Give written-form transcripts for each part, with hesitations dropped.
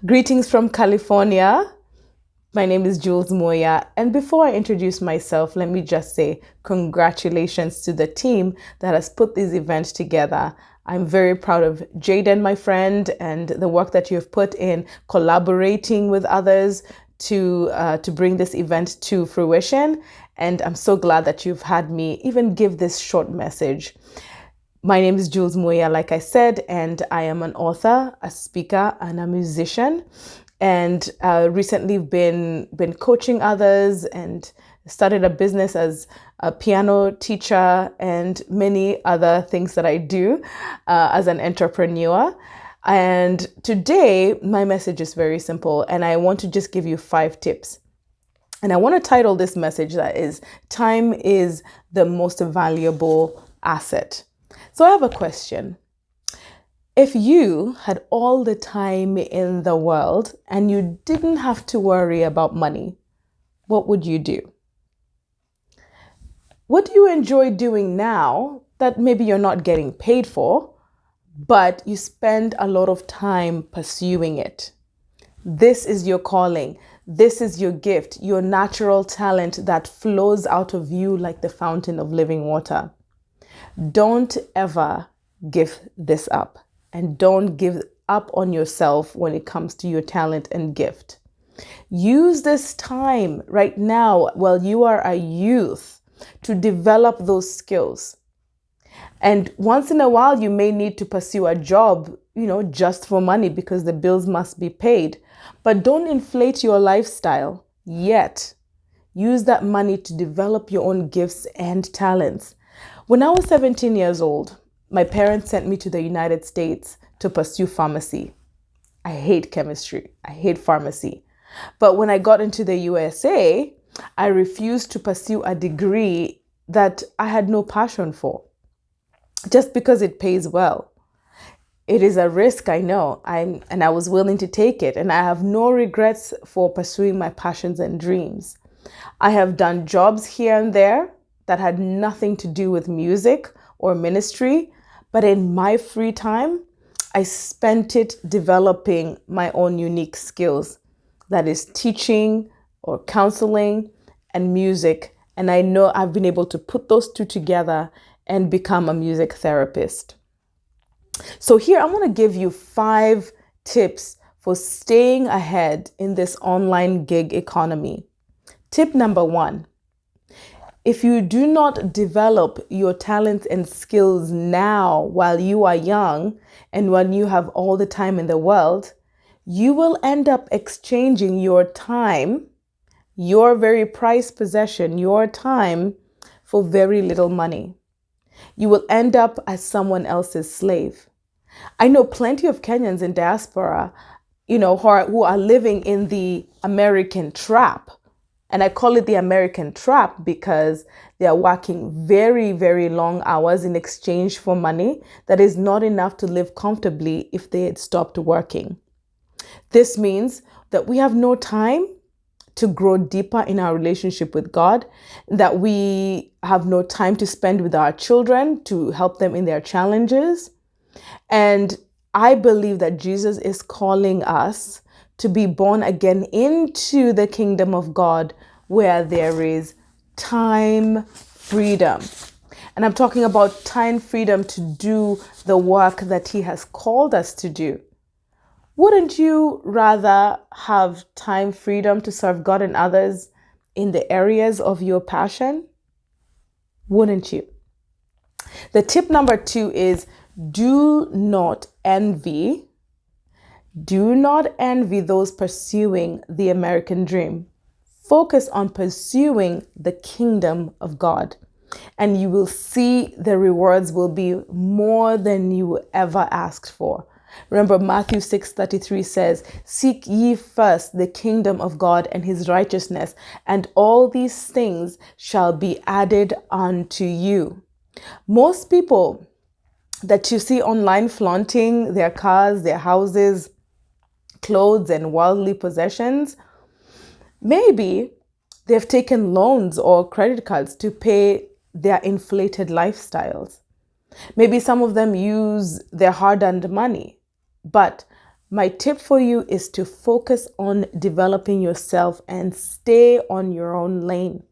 Greetings from California. My name is Jules Moya. And before I introduce myself, let me just say congratulations to the team that has put this event together. I'm very proud of Jaden, my friend, and the work that you have put in collaborating with others to bring this event to fruition. And I'm so glad that you've had me even give this short message. My name is Jules Moya, like I said, and I am an author, a speaker, and a musician. And recently been coaching others and started a business as a piano teacher and many other things that I do as an entrepreneur. And today, my message is very simple, and I want to just give you 5 tips. And I want to title this message that is, Time is the most valuable asset. So I have a question. If you had all the time in the world and you didn't have to worry about money, what would you do? What do you enjoy doing now that maybe you're not getting paid for, but you spend a lot of time pursuing it? This is your calling. This is your gift, your natural talent that flows out of you like the fountain of living water. Don't ever give this up, and don't give up on yourself when it comes to your talent and gift. Use this time right now while you are a youth to develop those skills. And once in a while, you may need to pursue a job, just for money because the bills must be paid. But don't inflate your lifestyle yet. Use that money to develop your own gifts and talents. When I was 17 years old, my parents sent me to the United States to pursue pharmacy. I hate chemistry. I hate pharmacy. But when I got into the USA, I refused to pursue a degree that I had no passion for, just because it pays well. It is a risk, I know, and I was willing to take it, and I have no regrets for pursuing my passions and dreams. I have done jobs here and there that had nothing to do with music or ministry, but in my free time, I spent it developing my own unique skills. That is teaching or counseling and music. And I know I've been able to put those two together and become a music therapist. So here I'm going to give you 5 tips for staying ahead in this online gig economy. Tip number 1. If you do not develop your talents and skills now while you are young and when you have all the time in the world, you will end up exchanging your time, your very prized possession, your time, for very little money. You will end up as someone else's slave. I know plenty of Kenyans in diaspora, who are living in the American trap. And I call it the American trap because they are working very, very long hours in exchange for money that is not enough to live comfortably if they had stopped working. This means that we have no time to grow deeper in our relationship with God, that we have no time to spend with our children to help them in their challenges. And I believe that Jesus is calling us to be born again into the kingdom of God where there is time freedom. And I'm talking about time freedom to do the work that He has called us to do. Wouldn't you rather have time freedom to serve God and others in the areas of your passion? Wouldn't you? The tip number 2 is do not envy those pursuing the American dream. Focus on pursuing the kingdom of God, and you will see the rewards will be more than you ever asked for. Remember, Matthew 6:33 says, "Seek ye first the kingdom of God and His righteousness, and all these things shall be added unto you." Most people that you see online flaunting their cars, their houses, clothes, and worldly possessions, maybe they've taken loans or credit cards to pay their inflated lifestyles. Maybe some of them use their hard-earned money, but My tip for you is to focus on developing yourself and stay on your own lane.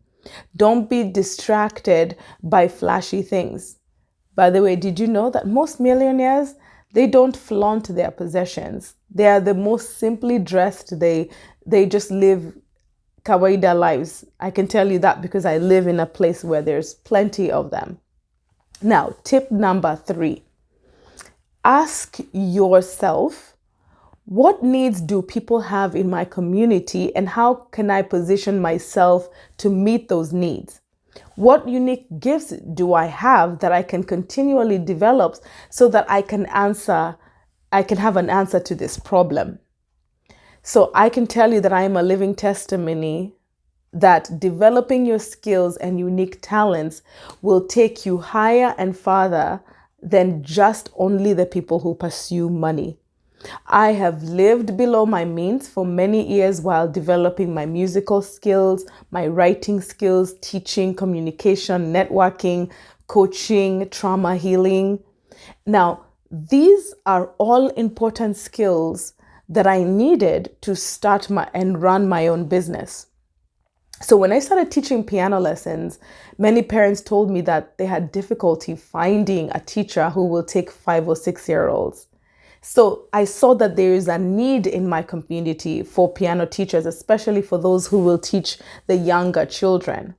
Don't be distracted by flashy things. By the way, did you know that most millionaires, they don't flaunt their possessions. They are the most simply dressed. They just live kawaida lives. I can tell you that because I live in a place where there's plenty of them. Now, tip number 3. Ask yourself, what needs do people have in my community and how can I position myself to meet those needs? What unique gifts do I have that I can continually develop so that I can have an answer to this problem? So I can tell you that I am a living testimony that developing your skills and unique talents will take you higher and farther than just only the people who pursue money. I have lived below my means for many years while developing my musical skills, my writing skills, teaching, communication, networking, coaching, trauma healing. Now, these are all important skills that I needed to start and run my own business. So when I started teaching piano lessons, many parents told me that they had difficulty finding a teacher who will take 5 or 6-year-olds. So I saw that there is a need in my community for piano teachers, especially for those who will teach the younger children.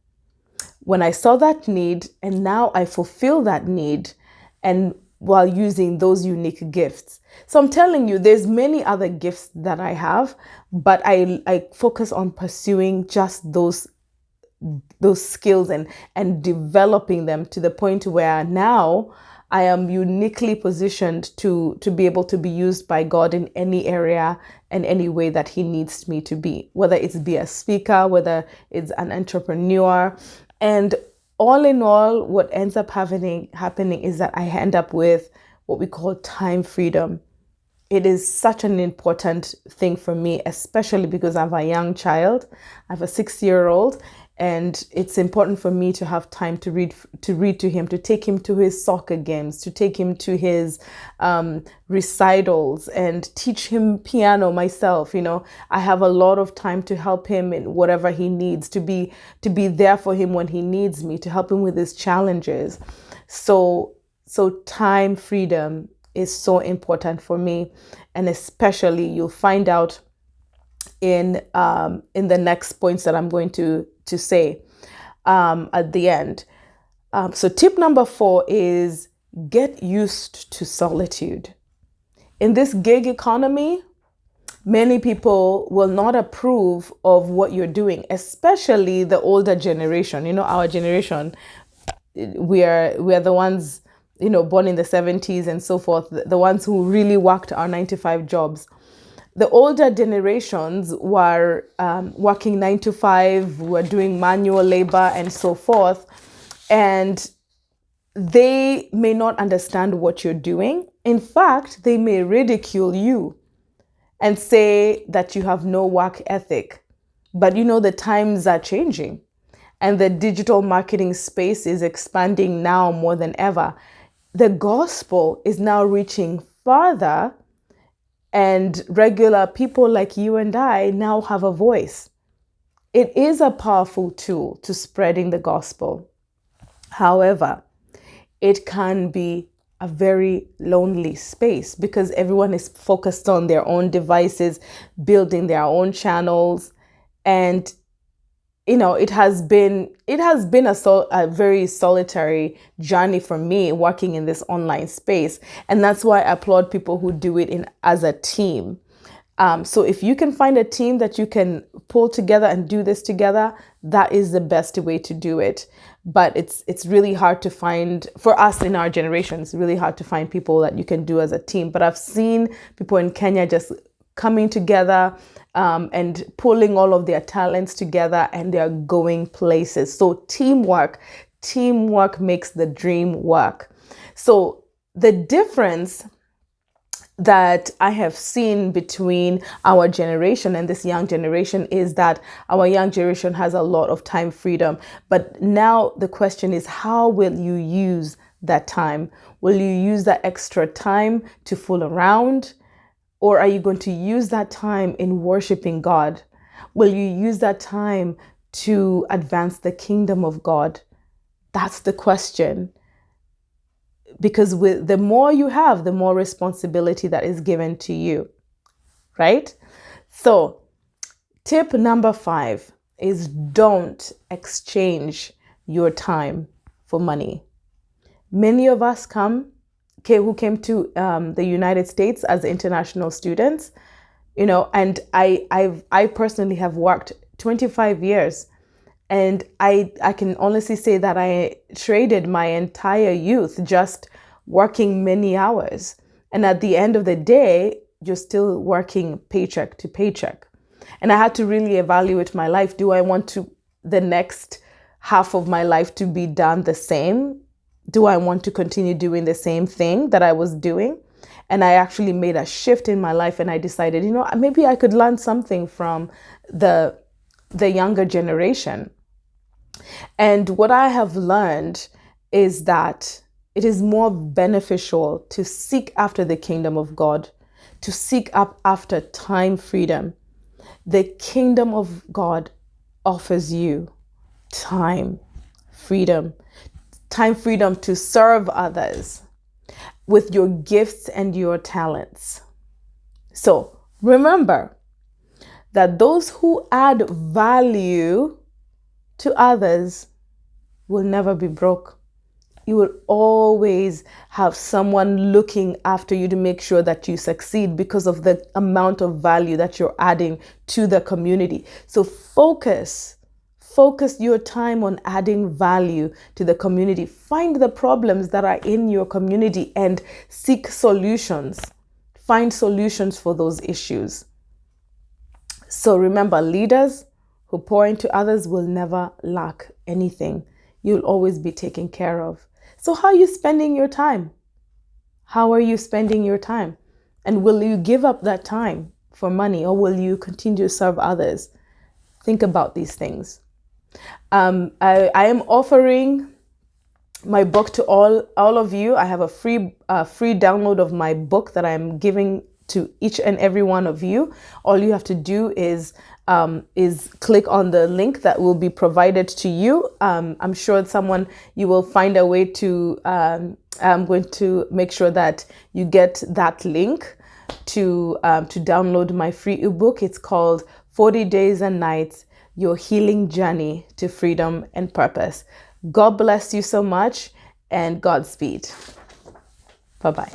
When I saw that need, and now I fulfill that need, and while using those unique gifts. So I'm telling you, there's many other gifts that I have, but I focus on pursuing just those skills and developing them to the point where now I am uniquely positioned to be able to be used by God in any area and any way that He needs me to be, whether it's be a speaker, whether it's an entrepreneur. And all in all, what ends up happening is that I end up with what we call time freedom. It is such an important thing for me, especially because I have a young child. I have a 6-year-old, and it's important for me to have time to read to him, to take him to his soccer games, to take him to his recitals, and teach him piano myself. You know, I have a lot of time to help him in whatever he needs, to be there for him when he needs me, to help him with his challenges. So time freedom is so important for me, and especially you'll find out in the next points that I'm going to say at the end. So tip number 4 is get used to solitude. In this gig economy, many people will not approve of what you're doing, especially the older generation. You know, our generation, we are the ones, you know, born in the 70s and so forth, the ones who really worked our 9-to-5 jobs. The older generations were working 9-to-5, were doing manual labor and so forth, and they may not understand what you're doing. In fact, they may ridicule you and say that you have no work ethic. But you know, the times are changing, and the digital marketing space is expanding now more than ever. The gospel is now reaching farther, and regular people like you and I now have a voice. It is a powerful tool to spreading the gospel. However, it can be a very lonely space because everyone is focused on their own devices, building their own channels, and you know, it has been a very solitary journey for me working in this online space. And that's why I applaud people who do it as a team. So if you can find a team that you can pull together and do this together, that is the best way to do it. But it's really hard to find, for us in our generation, it's really hard to find people that you can do as a team. But I've seen people in Kenya just coming together and pulling all of their talents together, and they're going places. So teamwork makes the dream work. So the difference that I have seen between our generation and this young generation is that our young generation has a lot of time freedom. But now the question is, how will you use that time? Will you use that extra time to fool around? Or are you going to use that time in worshiping God? Will you use that time to advance the kingdom of God? That's the question. Because with the more you have, the more responsibility that is given to you, right? So, tip number 5 is don't exchange your time for money. Many of us who came to the United States as international students, and I personally have worked 25 years. And I can honestly say that I traded my entire youth just working many hours. And at the end of the day, you're still working paycheck to paycheck. And I had to really evaluate my life. Do I want the next half of my life to be done the same? Do I want to continue doing the same thing that I was doing? And I actually made a shift in my life, and I decided, maybe I could learn something from the younger generation. And what I have learned is that it is more beneficial to seek after the kingdom of God, to seek up after time freedom. The kingdom of God offers you time freedom to serve others with your gifts and your talents. So remember that those who add value to others will never be broke. You will always have someone looking after you to make sure that you succeed because of the amount of value that you're adding to the community. So focus your time on adding value to the community. Find the problems that are in your community and seek solutions. Find solutions for those issues. So remember, leaders who pour into others will never lack anything. You'll always be taken care of. So how are you spending your time? How are you spending your time? And will you give up that time for money, or will you continue to serve others? Think about these things. I am offering my book to all of you. I have a free download of my book that I'm giving to each and every one of you. All you have to do is click on the link that will be provided to you. I'm sure you will find a way to, I'm going to make sure that you get that link to download my free ebook. It's called 40 Days and Nights, Your Healing Journey to Freedom and Purpose. God bless you so much, and Godspeed. Bye-bye.